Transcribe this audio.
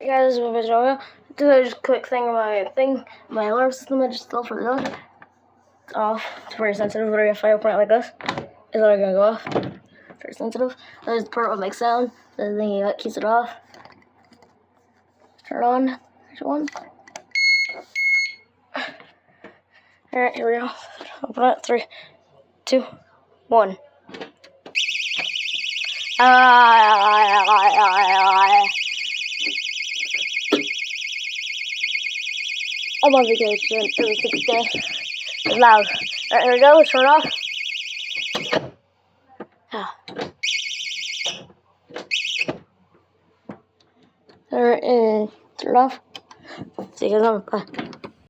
Hey guys, this is my video. Do a just quick thing on my alarm system. I just still for the door. It's off. It's very sensitive. Literally, if I open it like this, it's already gonna go off. Very sensitive. There's the part that makes sound. The thing that keeps it off. Turn it on. There's one. Alright, here we go. Open it. 3, 2, 1. I'm on vacation. It was 6th day. It's loud. Alright, here we go. Let's turn it off. Alright, and turn it off. See you guys on. Bye.